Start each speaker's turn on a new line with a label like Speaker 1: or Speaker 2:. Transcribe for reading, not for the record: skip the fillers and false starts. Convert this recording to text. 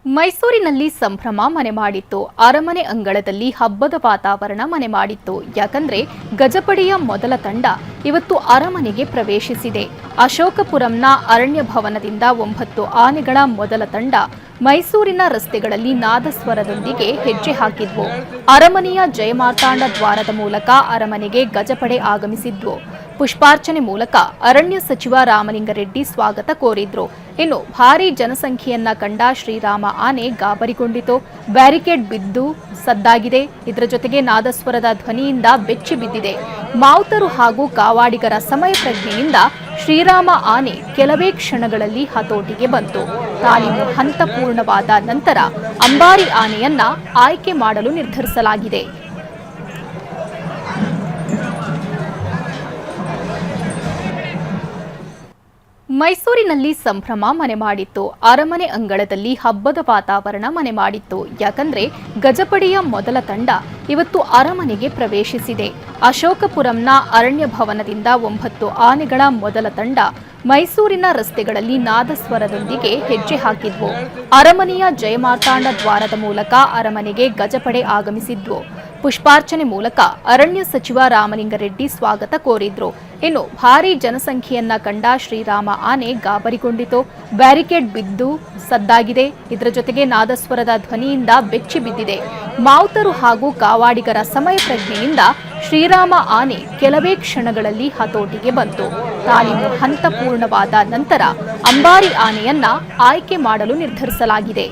Speaker 1: ಮೈಸೂರಿನಲ್ಲಿ ಸಂಭ್ರಮ ಮನೆ ಮಾಡಿತ್ತು. ಅರಮನೆ ಅಂಗಳದಲ್ಲಿ ಹಬ್ಬದ ವಾತಾವರಣ ಮನೆ ಮಾಡಿತ್ತು. ಯಾಕಂದ್ರೆ ಗಜಪಡೆಯ ಮೊದಲ ತಂಡ ಇವತ್ತು ಅರಮನೆಗೆ ಪ್ರವೇಶಿಸಿದೆ. ಅಶೋಕಪುರಂನ ಅರಣ್ಯ ಭವನದಿಂದ 9 ಆನೆಗಳ ಮೊದಲ ತಂಡ ಮೈಸೂರಿನ ರಸ್ತೆಗಳಲ್ಲಿ ನಾದಸ್ವರದೊಂದಿಗೆ ಹೆಜ್ಜೆ ಹಾಕಿದ್ವು. ಅರಮನೆಯ ಜಯಮಾರ್ತಾಂಡ ದ್ವಾರದ ಮೂಲಕ ಅರಮನೆಗೆ ಗಜಪಡೆ ಆಗಮಿಸಿದ್ವು. ಪುಷ್ಪಾರ್ಚನೆ ಮೂಲಕ ಅರಣ್ಯ ಸಚಿವ ರಾಮಲಿಂಗಾರೆಡ್ಡಿ ಸ್ವಾಗತ ಕೋರಿದ್ರು. ಇನ್ನು ಭಾರೀ ಜನಸಂಖ್ಯೆಯನ್ನ ಕಂಡ ಶ್ರೀರಾಮ ಆನೆ ಗಾಬರಿಗೊಂಡಿತು. ಬ್ಯಾರಿಕೇಡ್ ಬಿದ್ದು ಸದ್ದಾಗಿದೆ. ಇದರ ಜೊತೆಗೆ ನಾದಸ್ವರದ ಧ್ವನಿಯಿಂದ ಬೆಚ್ಚಿ ಬಿದ್ದಿದೆ. ಮಾವುತರು ಹಾಗೂ ಕಾವಾಡಿಗರ ಸಮಯ ಪ್ರಜ್ಞೆಯಿಂದ ಶ್ರೀರಾಮ ಆನೆ ಕೆಲವೇ ಕ್ಷಣಗಳಲ್ಲಿ ಹತೋಟಿಗೆ ಬಂತು. ತಾಲೀಮು ಹಂತ ಪೂರ್ಣವಾದ ನಂತರ ಅಂಬಾರಿ ಆನೆಯನ್ನ ಆಯ್ಕೆ ಮಾಡಲು ನಿರ್ಧರಿಸಲಾಗಿದೆ. ಮೈಸೂರಿನಲ್ಲಿ ಸಂಭ್ರಮ ಮನೆ ಮಾಡಿತ್ತು. ಅರಮನೆ ಅಂಗಳದಲ್ಲಿ ಹಬ್ಬದ ವಾತಾವರಣ ಮನೆ ಮಾಡಿತ್ತು. ಯಾಕಂದ್ರೆ ಗಜಪಡೆಯ ಮೊದಲ ತಂಡ ಇವತ್ತು ಅರಮನೆಗೆ ಪ್ರವೇಶಿಸಿದೆ. ಅಶೋಕಪುರಂನ ಅರಣ್ಯ ಭವನದಿಂದ 9 ಆನೆಗಳ ಮೊದಲ ತಂಡ ಮೈಸೂರಿನ ರಸ್ತೆಗಳಲ್ಲಿ ನಾದಸ್ವರದೊಂದಿಗೆ ಹೆಜ್ಜೆ ಹಾಕಿದ್ವು. ಅರಮನೆಯ ಜಯಮಾರ್ತಾಂಡ ದ್ವಾರದ ಮೂಲಕ ಅರಮನೆಗೆ ಗಜಪಡೆ ಆಗಮಿಸಿದ್ವು. ಪುಷ್ಪಾರ್ಚನೆ ಮೂಲಕ ಅರಣ್ಯ ಸಚಿವ ರಾಮಲಿಂಗಾರೆಡ್ಡಿ ಸ್ವಾಗತ ಕೋರಿದ್ರು. ಇನ್ನು ಭಾರೀ ಜನಸಂಖ್ಯೆಯನ್ನ ಕಂಡ ಶ್ರೀರಾಮ ಆನೆ ಗಾಬರಿಗೊಂಡಿತು. ಬ್ಯಾರಿಕೇಡ್ ಬಿದ್ದು ಸದ್ದಾಗಿದೆ. ಇದರ ಜೊತೆಗೆ ನಾದಸ್ವರದ ಧ್ವನಿಯಿಂದ ಬೆಚ್ಚಿ ಬಿದ್ದಿದೆ. ಮಾವುತರು ಹಾಗೂ ಕಾವಾಡಿಗರ ಸಮಯ ಪ್ರಜ್ಞೆಯಿಂದ ಶ್ರೀರಾಮ ಆನೆ ಕೆಲವೇ ಕ್ಷಣಗಳಲ್ಲಿ ಹತೋಟಿಗೆ ಬಂತು. ತಾಲೀಮು ಹಂತ ಪೂರ್ಣವಾದ ನಂತರ ಅಂಬಾರಿ ಆನೆಯನ್ನ ಆಯ್ಕೆ ಮಾಡಲು ನಿರ್ಧರಿಸಲಾಗಿದೆ.